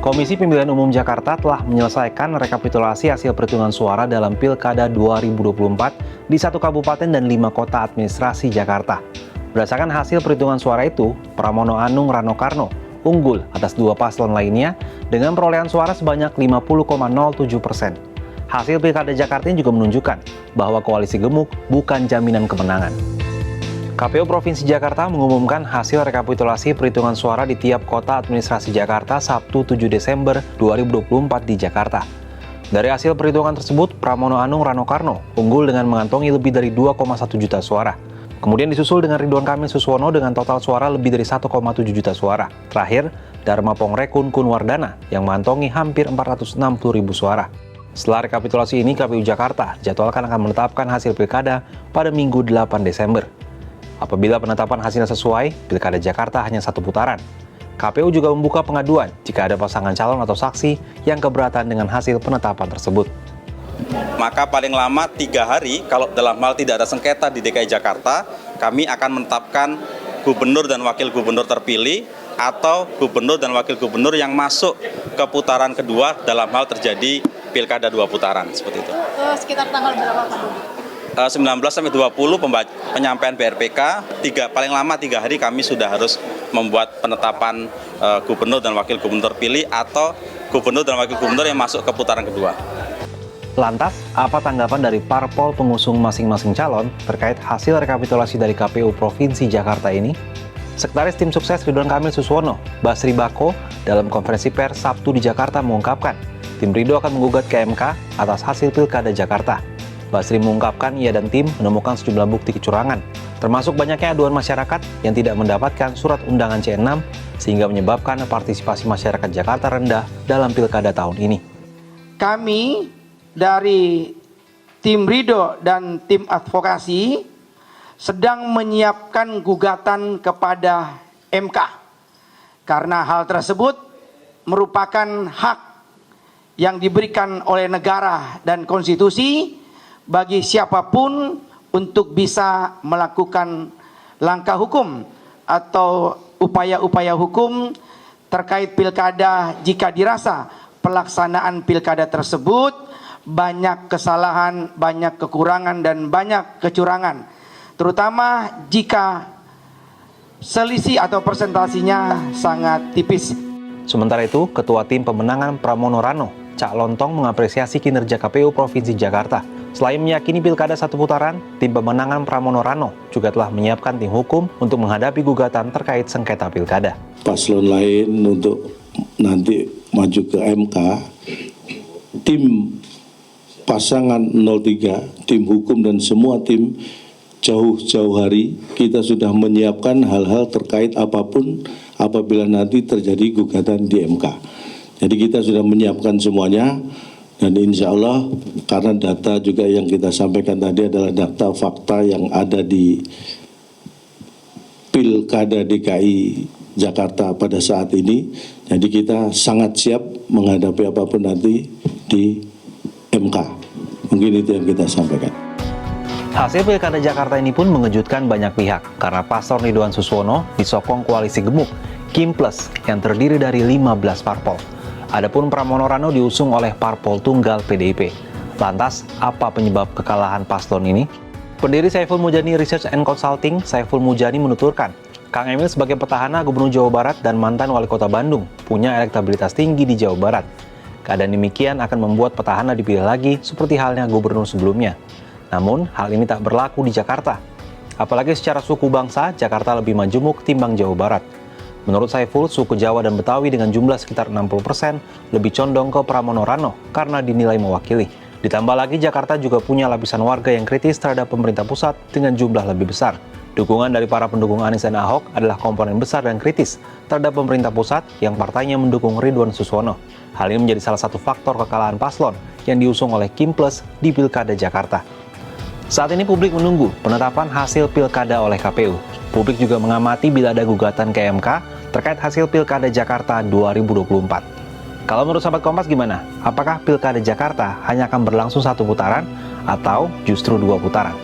Komisi Pemilihan Umum Jakarta telah menyelesaikan rekapitulasi hasil perhitungan suara dalam Pilkada 2024 di 1 kabupaten dan 5 kota administrasi Jakarta. Berdasarkan hasil perhitungan suara itu, Pramono Anung Rano Karno unggul atas 2 paslon lainnya dengan perolehan suara sebanyak 50,07%. Hasil Pilkada Jakarta ini juga menunjukkan bahwa koalisi gemuk bukan jaminan kemenangan. KPU Provinsi Jakarta mengumumkan hasil rekapitulasi perhitungan suara di tiap kota administrasi Jakarta Sabtu 7 Desember 2024 di Jakarta. Dari hasil perhitungan tersebut, Pramono Anung Rano Karno unggul dengan mengantongi lebih dari 2,1 juta suara. Kemudian disusul dengan Ridwan Kamil Suswono dengan total suara lebih dari 1,7 juta suara. Terakhir, Dharma Pongrekun Kunwardana yang mengantongi hampir 460.000 suara. Setelah rekapitulasi ini, KPU Jakarta jadwalkan akan menetapkan hasil pilkada pada Minggu 8 Desember. Apabila penetapan hasilnya sesuai, Pilkada Jakarta hanya 1 putaran. KPU juga membuka pengaduan jika ada pasangan calon atau saksi yang keberatan dengan hasil penetapan tersebut. Maka paling lama 3 hari, kalau dalam hal tidak ada sengketa di DKI Jakarta, kami akan menetapkan gubernur dan wakil gubernur terpilih atau gubernur dan wakil gubernur yang masuk ke putaran kedua dalam hal terjadi Pilkada 2 putaran, seperti itu. Sekitar tanggal berapa Pak? 19 sampai 20 penyampaian BRPK, paling lama 3 hari kami sudah harus membuat penetapan gubernur dan wakil gubernur terpilih atau gubernur dan wakil gubernur yang masuk ke putaran kedua. Lantas, apa tanggapan dari parpol pengusung masing-masing calon terkait hasil rekapitulasi dari KPU Provinsi Jakarta ini? Sekretaris Tim Sukses Ridwan Kamil Suswono, Basri Bako, dalam konferensi pers Sabtu di Jakarta mengungkapkan, tim Ridho akan menggugat ke MK atas hasil Pilkada Jakarta. Basri mengungkapkan ia dan tim menemukan sejumlah bukti kecurangan, termasuk banyaknya aduan masyarakat yang tidak mendapatkan surat undangan C6 sehingga menyebabkan partisipasi masyarakat Jakarta rendah dalam Pilkada tahun ini. Kami dari tim Ridho dan tim advokasi sedang menyiapkan gugatan kepada MK karena hal tersebut merupakan hak yang diberikan oleh negara dan konstitusi bagi siapapun untuk bisa melakukan langkah hukum atau upaya-upaya hukum terkait pilkada jika dirasa pelaksanaan pilkada tersebut banyak kesalahan, banyak kekurangan, dan banyak kecurangan. Terutama jika selisih atau persentasinya sangat tipis. Sementara itu, Ketua Tim Pemenangan Pramono Rano, Cak Lontong mengapresiasi kinerja KPU Provinsi Jakarta. Selain meyakini pilkada 1 putaran, tim pemenangan Pramono Rano juga telah menyiapkan tim hukum untuk menghadapi gugatan terkait sengketa pilkada. Paslon lain untuk nanti maju ke MK, tim pasangan 03, tim hukum dan semua tim jauh-jauh hari kita sudah menyiapkan hal-hal terkait apapun apabila nanti terjadi gugatan di MK. Jadi kita sudah menyiapkan semuanya. Dan insya Allah karena data juga yang kita sampaikan tadi adalah data fakta yang ada di Pilkada DKI Jakarta pada saat ini. Jadi kita sangat siap menghadapi apapun nanti di MK. Mungkin itu yang kita sampaikan. Hasil Pilkada Jakarta ini pun mengejutkan banyak pihak karena paslon Ridwan Suswono disokong koalisi gemuk Kim Plus yang terdiri dari 15 parpol. Adapun Pramono Rano diusung oleh parpol tunggal PDIP. Lantas, apa penyebab kekalahan paslon ini? Pendiri Saiful Mujani Research and Consulting, Saiful Mujani menuturkan, Kang Emil sebagai petahana Gubernur Jawa Barat dan mantan Wali Kota Bandung punya elektabilitas tinggi di Jawa Barat. Keadaan demikian akan membuat petahana dipilih lagi seperti halnya gubernur sebelumnya. Namun, hal ini tak berlaku di Jakarta. Apalagi secara suku bangsa, Jakarta lebih majemuk timbang Jawa Barat. Menurut Saiful, suku Jawa dan Betawi dengan jumlah sekitar 60% lebih condong ke Pramono Rano karena dinilai mewakili. Ditambah lagi Jakarta juga punya lapisan warga yang kritis terhadap pemerintah pusat dengan jumlah lebih besar. Dukungan dari para pendukung Anies dan Ahok adalah komponen besar dan kritis terhadap pemerintah pusat yang partainya mendukung Ridwan Suswono. Hal ini menjadi salah satu faktor kekalahan paslon yang diusung oleh Kim Plus di Pilkada Jakarta. Saat ini publik menunggu penetapan hasil Pilkada oleh KPU. Publik juga mengamati bila ada gugatan ke MK terkait hasil Pilkada Jakarta 2024. Kalau menurut sahabat Kompas gimana? Apakah Pilkada Jakarta hanya akan berlangsung 1 putaran atau justru 2 putaran?